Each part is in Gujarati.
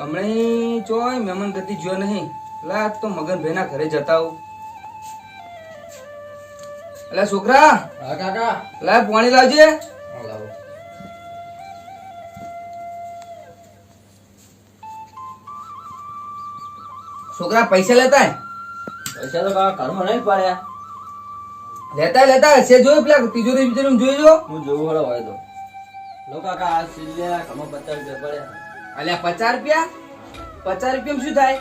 હમણાં ચોય મહેમાન ગતિ જો નહીં લા તો મગનભાઈ ના ઘરે જતા આવું. અલા છોકરા, હા કાકા. લા પાણી લાવજે. લાવો. છોકરા પૈસા લેતા પૈસા તો કાકા ઘરમાં નહીં પડ્યા. લેતા છે જોયું પેલા તિજોરી બિજોરી જોઈ જો. હું જોવું હળો હોય તો લો કાકા આ સિલ્યા ઘરમાં 50 રૂપિયા પડ્યા. અલ્યા 50 રૂપિયા શું થાય?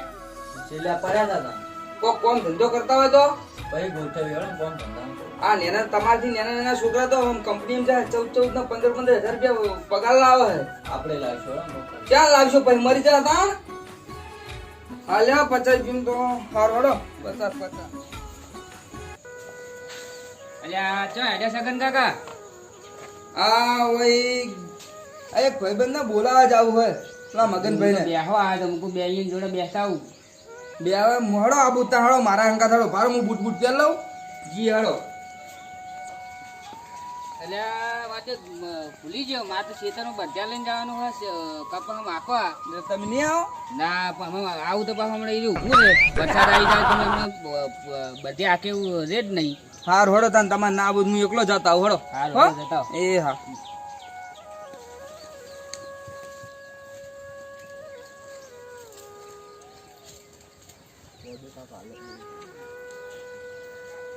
સિલ્યા પડ્યા હતા. કોક કોમ ધંધો કરતા હોય તો પછી ગોઠવી હળો કોણ ધંધા. આ નેના તમારથી નાના છોકરા તો કંપની જાય 14 ના 15 રૂપિયા પગાર લાવે છે. આપણે લાવશો હળો. ક્યાં લાવશો? પછી મરી જતા તા. અલ્યા 50 રૂપિયા તો હાર હડો 50. અલ્યા ચો હેડે સગન કાકા. આ વઈ એક ભાઈબંધ ને બોલાવા જાવું હે પેલા મગનભાઈ ને. બેહો આ તો મુકુ બે ઈન જોડે બેસતા આવું. બે હવે મોડો આબુ તા હળો મારા હંકા થાળો ભારો હું બૂટ પહેર લઉં. જી હળો. અલ્યા વાતે ભૂલી ગયો માર તો ખેતરનું બધા લઈને જવાનું હોય કપા માખવા. તમે નહીં આવો? ના પણ હવે આવું તો પાછું હમણાં એ ઊભું રે વરસાદ આવી જાય તો હમણાં બધે આ કેવું રે જ નહીં. હાર હળો તાન તમારે ના આવું હું એકલો જતા આવું હળો. હારું જતા આવો. એ હા.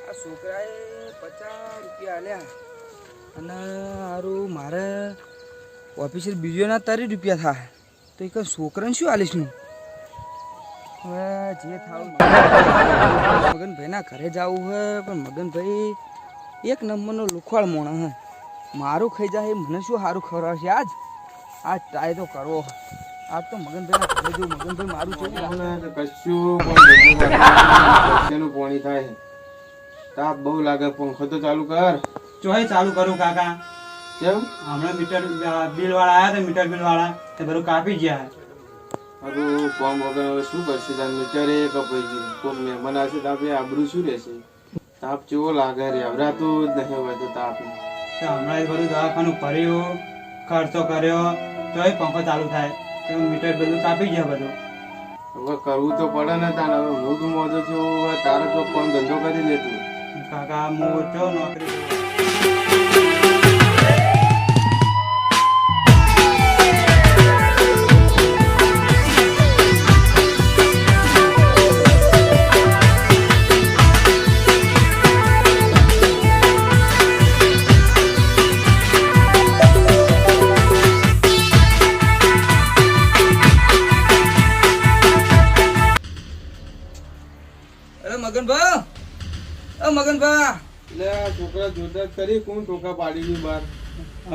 આ છોકરાએ 50 રૂપિયા આલ્યા અને હારું મારે ઓફિસર બીજો ના 30 રૂપિયા થાય તો એક છોકરાને શું આલીશ હું? હવે જે થાવ મગનભાઈના ઘરે જવું હે પણ મગનભાઈ એક નંબરનો લુખવાળ મોણા હે. મારું ખાઈ જાય મને શું સારું ખવડાવશે આજ ટ્રાય તો કરવો. આજ તો મગનભાઈના ઘરે જવું. મગનભાઈ મારું છે કશું પાણી થાય તાપ બહુ લાગે. પંખો તો ચાલુ કર. ચોય ચાલુ કરું કાકા. કેમ? હમણાં મીટર બિલ વાળા આયા હતા. મીટર બિલ વાળા તે બધું કાપી ગયા. હવે કોમ વગર હવે શું કરશે? તાર મીટરે કપાઈ ગયું. કોઈ મહેમાન આવશે તો આપણે આબરૂ શું રહેશે? તાપ કેવો લાગે રે. હવરાતું જ નહીં હોય તો તાપ. તો હમણાં એ બધું દવાખાનું ભર્યું, ખર્ચો કર્યો તોય પંખો ચાલુ થાય તો મીટર બધું કાપી ગયા બધું. હવે કરવું તો પડે ને તાર. હવે હું તો મોજો છું. હવે તારે તો કોમ ધંધો કરી લેતું. કાકા હું તો નોકરી મગનભા એટલે આ છોકરા જોરદાર કરી. કોણ ટોકા પાડી ગયું બહાર?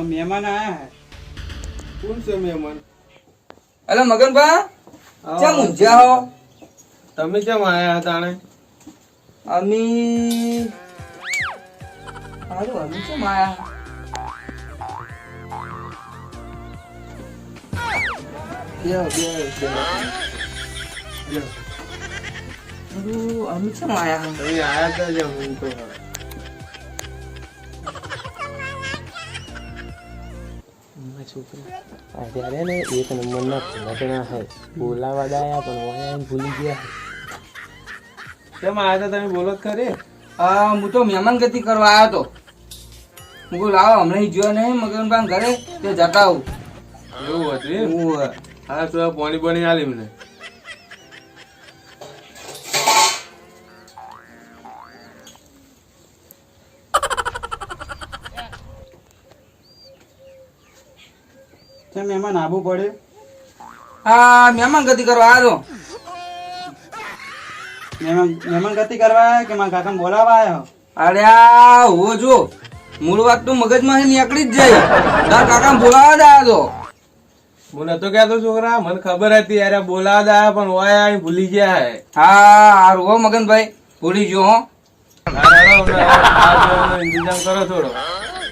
મહેમાન આયા હે. કોણ છે મહેમાન? અલે મગનભા ચા મુંજ્યા હો? તમે કેમ આયા તાણે? અમી હારું અમી કેમ આયા? અમી કેમ આયા? તમે આયા હતા જ હું તો. અત્યારે ને એક નંબરના ભૂલકણા હે. બોલાવા દાયા પણ વાયા ભૂલી ગયા. કેમ આયા હતા તમે? બોલો ખરી. હું તો મહેમાન ગતિ કરવા આવ્યો તો. હું કહું લાવો હમણાં જોયો નહીં મગનભા ઘરે તે જતા આવું. એવું હતું? હા તો પાણી પાણી આલી મને. મહેમાન આવવું પડે. હા મહેમાન ગતિ કરવા આવ્યો. મહેમાન ગતિ કરવા આવ્યા કે મારા કાકાને બોલાવા આવ્યો? અરે આ હો જો મૂળ વાત તો મગજમાં નીકળી જ જાય. તાર કાકા બોલાવા જ આવ્યો તો. હું નતો કહેતો છોકરા. મને ખબર હતી યાર બોલાવા દા પણ ઓય આઈ ભૂલી ગયા હે. હા હારું હો મગનભાઈ ભૂલી ગયો હો. ઇંતજામ કરો થોડો.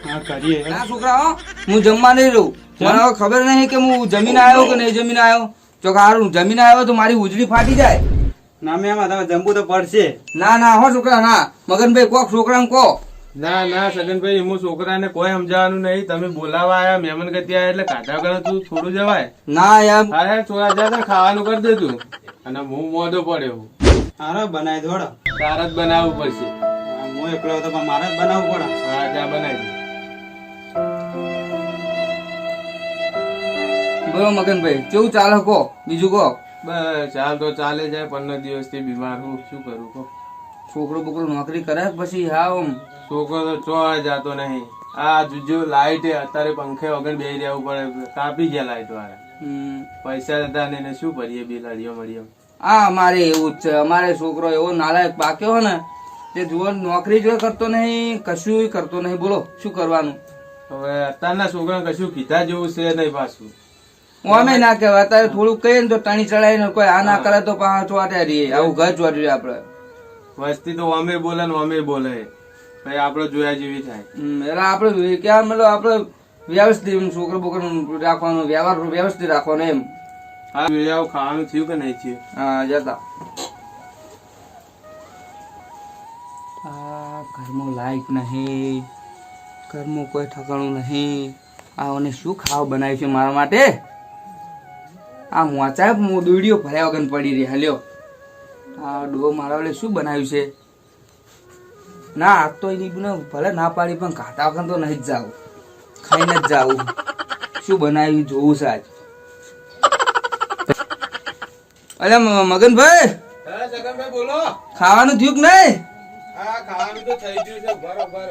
હા કરીએ. ના છોકરા હો હું જમવા નહીં રહું. મને હવે ખબર નહીં કે હું જમીન આવ્યો કે નહીં જમીન આવ્યો. જો હારું જમીન આવ્યો તો મારી ઉજળી ફાટી જાય. ના મહેમાન તમે જમવું તો પડશે. ના હો છોકરા ના. મગનભાઈ કોક છોકરાને કહો ના ના સગનભાઈ, હું છોકરાને કોઈ સમજાવવાનું નહીં. તમે બોલાવા આયા, મહેમાન ગતિ આયા એટલે કાઢા કરે તું થોડું જવાય. ના યાર, હા થોડા જા ખાવાનું કરી દે તું. અને હું મોઢો પડ્યો, હારો બનાવી દોડો. તારા જ બનાવવું પડશે. હું એકલો હતો પણ મારે જ બનાવવું પડે. હા જા બનાવી દે. બોલો મગનભાઈ, કેવું ચાલે કહો, બીજું કહો. બસ ચાલ તો ચાલે જાય. 15 દિવસથી બીમાર હું, શું કરું કહો. છોકરો બોકરો નોકરી કરે કે પછી હા આમ છોકરો તો ચો જાતો નહીં. આ જો લાઈટ અત્યારે પંખે વગર બેસી રહેવું પડે, કાપી ગયા લાઈટ વાળા. પૈસા હતા ને એને શું ભરીએ બિલ હરિયો મળ્યો. હા અમારે એવું જ છે. અમારે છોકરો એવો નાલાયક પાક્યો હોય ને તે જુઓ નોકરી જો કરતો નહીં, કશું કરતો નહીં. બોલો શું કરવાનું? હવે અત્યારના છોકરા કશું કીધા જેવું છે નહીં પાછું. અમે ના કહેવાય. અત્યારે થોડું કહીએ ને તો ટાણી ચડાય ને કોઈ આ ના કરે તો પાછા ચોટ્યા રહીએ. આવું ઘર ચોટ્યું આપડે. વસ્તી તો અમે બોલે ને અમે બોલે, ભાઈ આપડે જોયા જેવી થાય. એટલે આપડે ક્યાં મતલબ આપડે વ્યવસ્થિત છોકરો બોકરો રાખવાનો, વ્યવહાર વ્યવસ્થિત રાખવાનો એમ. હા આવું ખાવાનું થયું કે નહીં થયું? હા જતા આ ઘરમાં લાઈટ નહીં, ઘરમાં કોઈ ઠકાણું નહીં. આને શું ખાવા બનાવ્યું છે મારા માટે? આ મોચા દોડીઓ ભર્યા વગર પડી રહી. હાલ્યો આ ડો મારા વડે શું બનાવ્યું છે? ના આજ તો એની ભલે ના પાડી પણ ખાતા વગર તો નહીં જ જાવ, ખાઈને જ જાવું. શું બનાવ્યું જોવું છે આજ. અરે મગનભાઈ, હા સગનભાઈ બોલો. ખાવાનું થયું કે નહીં? હા ખાવાનું તો થઈ ગયું છે. બરોબર.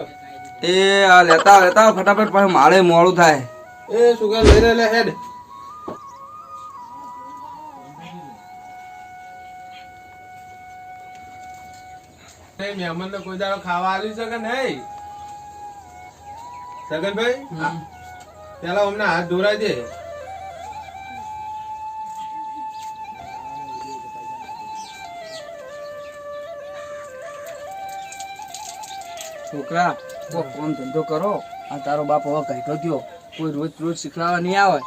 એ આ લેતા લેતા ફટાફટ પાછું માળે મોડું થાય. એ સુગર લઈ લે હેડ. મહેમાન ને કોઈ દાડો ખાવા આવ્યું છે કે નહીં સગનભાઈ? પેલા અમને હાથ ધોરાય દે. છોકરા કોક કોમ ધંધો કરો. આ તારો બાપ હવે કહેતો થયો કોઈ રોજ રોજ શીખવાડવા નહીં આવે.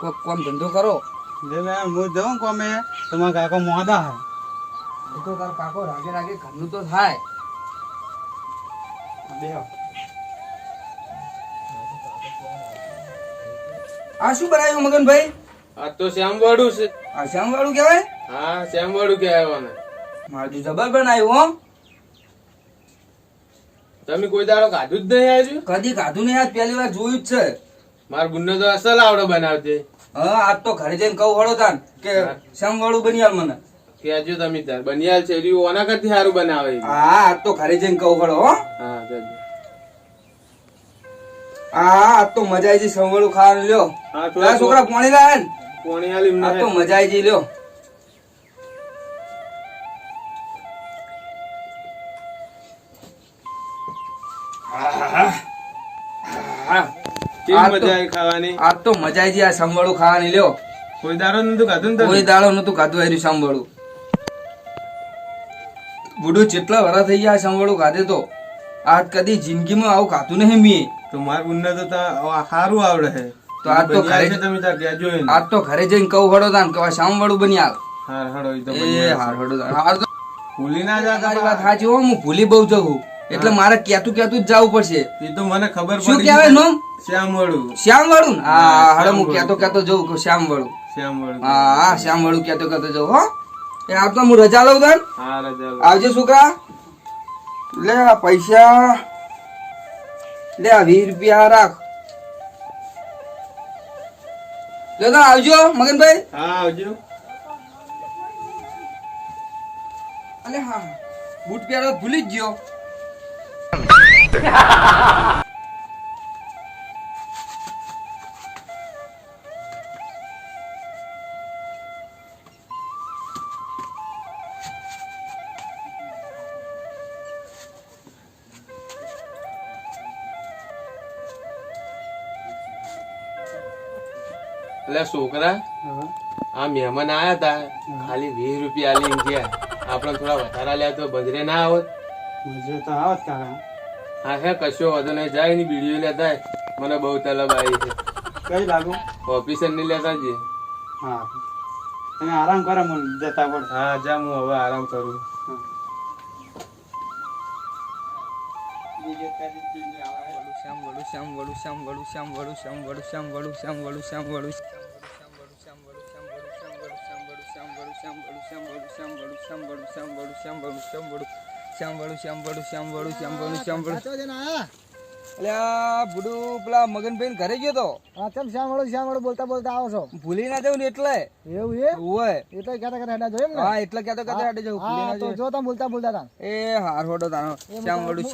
કોક કોમ ધંધો કરો. લે લે હું જાઉં કોમે, તમારા કાકો મોડા હે. એ તો તારો કાકો રાગે રાગે ઘરનું તો થાય. બેહો. આ શું બનાવ્યું મગનભાઈ? આ તો શ્યામવાડું છે. આ શ્યામ વાળું કહેવાય? હા શ્યામવાડું કહેવાય ને. મારું જબર બનાવ્યું હો. તમે કોઈ દાડો ખાધું જ નહીં આજુ? કદી ખાધું નહીં, આજ પહેલી વાર જોયું જ છે. મારા બુનને તો અસલ આવડે બનાવતે. હા આજ તો ઘરે જઈને કહું હળો તાન કે શ્યામ વાળું બની આલ મને. કહેજો તમે તાર બનિયાલ છે રહ્યું ઓના કરતી સારું બનાવે. હા આજ તો ઘરે જઈને કહું હળો હો. હા કહેજો. હા આજ તો મજા આવી જઈ સંવળું ખાવાનું. લ્યો હા પેલા છોકરા પાણી લાવે ને, પોણી આલી આજ તો મજા આવી જઈ. લ્યો કેવી મજા આવી ખાવાની. આજ તો મજા આવી જઈ આ સંવળું ખાવાની. લ્યો કોઈ દાડો નતું ખાધું ને કોઈ દાડો નતું ખાધું હાર્યું સંવળું. બુડું જેટલા વરા થઈ ગયા સંવળું ખાધે તો આજ કદી જિંદગીમાં આવું ખાધું નહીં મેં. તો મારા બુનને તો સારું આવડે છે. તો આજ તો ઘરે તમે તાર કહેજો એને. આજ તો ઘરે જઈને કહું હળો તાન કે શામ વાળું બની હાલ. હાર હડો ઈ તો એ બનિયાલ હાર છે. હળો તાન. હાર તો ભૂલી ના જાતા. તારી વાત સાચી હો, હું ભૂલી બહુ જવું એટલે મારે કેતું કેતું જ જવું પડશે. એ તો મને ખબર શું પડી. કહેવાય નોમ? શ્યામવાડું. શ્યામ વાળું ને? હા હા, હળો હું શ્યામ કેતો કેતો જવું કે શ્યામ વાળું. શ્યામવાડું. હા હા શ્યામ વાળું કેતો કેતો જવું હો. એ આપ તો હું રજા લઉં તાન. હા રજા લો. આવજે છોકરા. લે આ પૈસા લે, આ 20 રૂપિયા રાખ. લે તાન આવજો મગનભાઈ. હા આવજો. અલે હા બૂટ પહેરો ભૂલી જ ગયો. એટલે છોકરા આ મહેમાન આયા તા, ખાલી 20 રૂપિયા લઈને ગયા. આપણે થોડા વધારા લ્યા તો બંજરે ના આવત. મજે તો આવત કાકા. હા હે કશો વાંધો નહીં. જાય ની બીડીઓ લેતા આય. મને બહુ તલબ આવી છે. કઈ લાગુ? ઓફિસર ની લેતા જઈએ. હા તમે આરામ કરો, મને જતા પડે. હા જા હું હવે આરામ કરું. અલ્યા બુડુ પેલા મગનભાઈ ઘરે ગયો તો શ્યામ બોલતા બોલતા આવો છો ભૂલી ના જવું ને એટલે એવું ઓય એ તો કહેતા કહેતા હેડા જોયું ને હા એટલે કહેતો કહેતો હાડે જવું ભૂલી ના તો જવું જો તમે બોલતા બોલતા હતા એ હાર હોડો તાનો શ્યામ વડુ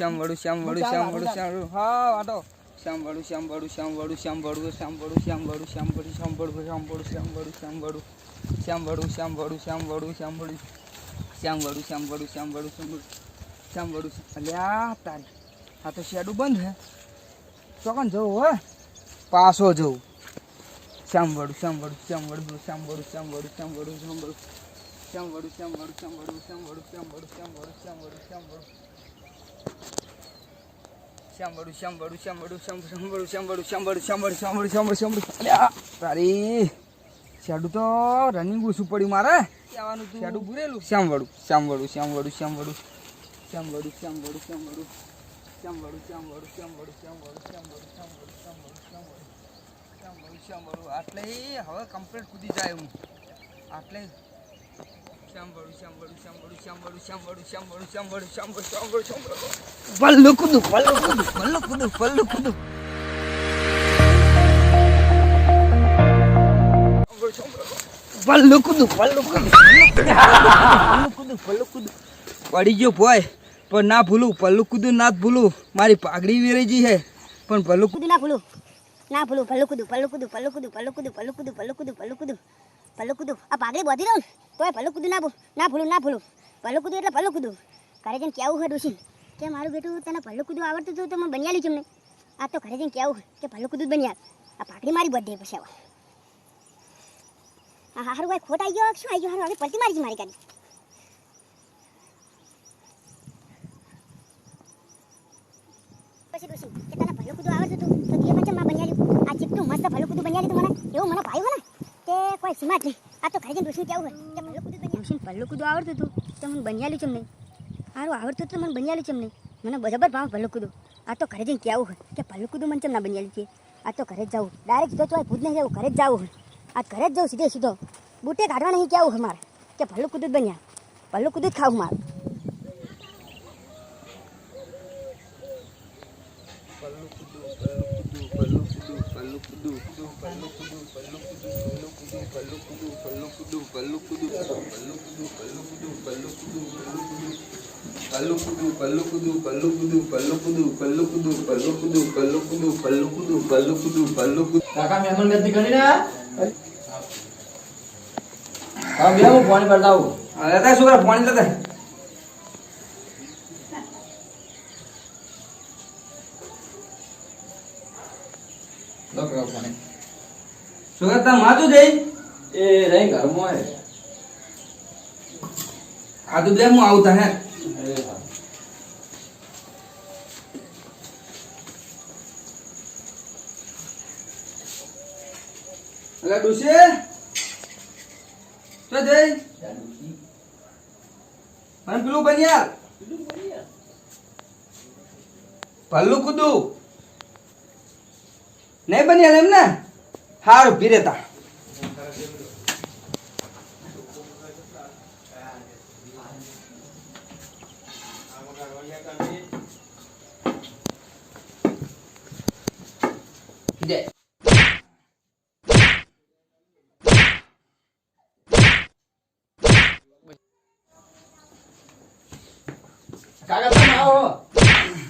હા વાટો શ્યામ વડુ અલ્યા તારી આ તો શેડું બંધ હે ચોકન જવું હે પાછો જવું શ્યામ વડુ તારી શેડું તો રનિંગ ઓછું પડ્યું મારે શેડું પૂરેલું શ્યામ વડુ આટલે હવે કમ્પ્લીટ કૂદી જાય હું આટલે પલ્લુ કૂદું પડી ગયો ભોય પણ ના ભૂલું પલ્લુ કૂદું ના ભૂલું મારી પાઘડી વેરાઈ ગઈ હે પણ પલ્લુ કૂદું ના ભૂલું પલ્લુ કૂદું આ પાઘડી બાંધી દઉં તોય પલ્લુ કૂદું ના ભૂલું પલ્લુ કૂદું એટલે પલ્લુ કૂદું ઘરે જઈને કેવું હોય ડોશી કે મારું બેટું તને પલ્લુ કૂદું આવડતું હતું તો મને બન્યાલી છે આ તો ઘરે જઈને કેવું કે પલ્લુ કૂદું બન્યા આ પાઘડી મારી બર્થડે પછી આવા હા હારું ભાઈ ખોટ આવી ગયો શું આવી ગયો હારું હવે પલટી મારી મારી ગાડી પછી ડોશી કે તને પલ્લુ કૂદું આવડતું હતું તો તે પછી માં બન્યાલી આ ચીપટું મસ્ત પલ્લુ કૂદું બન્યાલી તો મને એવું મને ભાવ્યું ને કે કોઈ સીમા જ નહીં આ તો ઘરે જઈને ડોશી કેવું હોય કે પલ્લુ કૂદું બન્યા ડોશી પલ્લુ કૂદું આવડતું હતું તો મને બન્યાલી ચમ નહીં હારું આવડતું હતું મને બન્યાલી ચમ નહીં મને બરાબર ભાવ પલ્લુ કૂદું આ તો ઘરે જઈને કેવું હોય કે પલ્લુ કૂદું મને ચમ ના બન્યાલી છે આ તો ઘરે જ જવું ડાયરેક્ટ સીધો ચોય ભૂત નહીં જવું ઘરે જ જવું હોય આ ઘરે જ જવું સીધો બુટે કાઢવા નહીં કેવું હોય મારે કે પલ્લુ કૂદું જ બન્યા પલ્લુ કૂદું જ ખાવું મારું કાકા મહેમાન ગતિ કરી ને હા બે હું ફોન કરતા આવું લેતા છોકરા પાણી લેતા લો કાકા ફોન છોકરા તાર માતું જઈ એ રહી ઘરમાં હે આ તો બે હું આવતા હે અલા ડુસે તો જઈ મને પેલું બન્યા પલ્લુ કૂદું નહીં બન્યા એમ ને હારું પીરેતા કાકા તમે આવો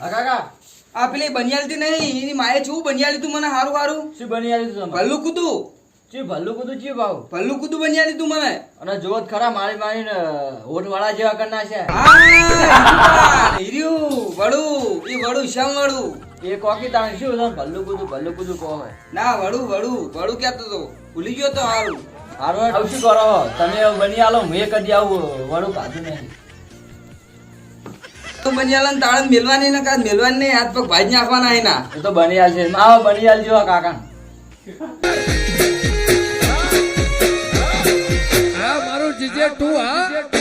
કાકા આ પેલી બનિયાલી નહીં એની માએ છું બનિયાલી તું મને હારું હારું શું બની આવી તું પલ્લુ કૂદું ચી ભલ્લું કુતું ચી ભાવ પલ્લુ કૂદું બનિયાલી તું મને અને જોત ખરા મારી મારીને હોટ વાળા જેવા કરી નાખ્યા હા હીર્યું વડું ઈ વડું શ્યામ વડું એ કોકી તાણ શું છે ભલ્લું કુતું કહો હે ના વડું કહેતો તો ભૂલી ગયો તો હારું હારું આવું શું કરો તમે બની આલો હું એ કદી આવું વડું કાઢું નહીં તો બનિયાલા તાળે મેલવાની ને કાં મેલવાની નહીં હાથ પગ ભાજી નાખવાના એના એ તો બની આલ છે આવો બની આલ જેવા કાકા મારું જીજે તું હા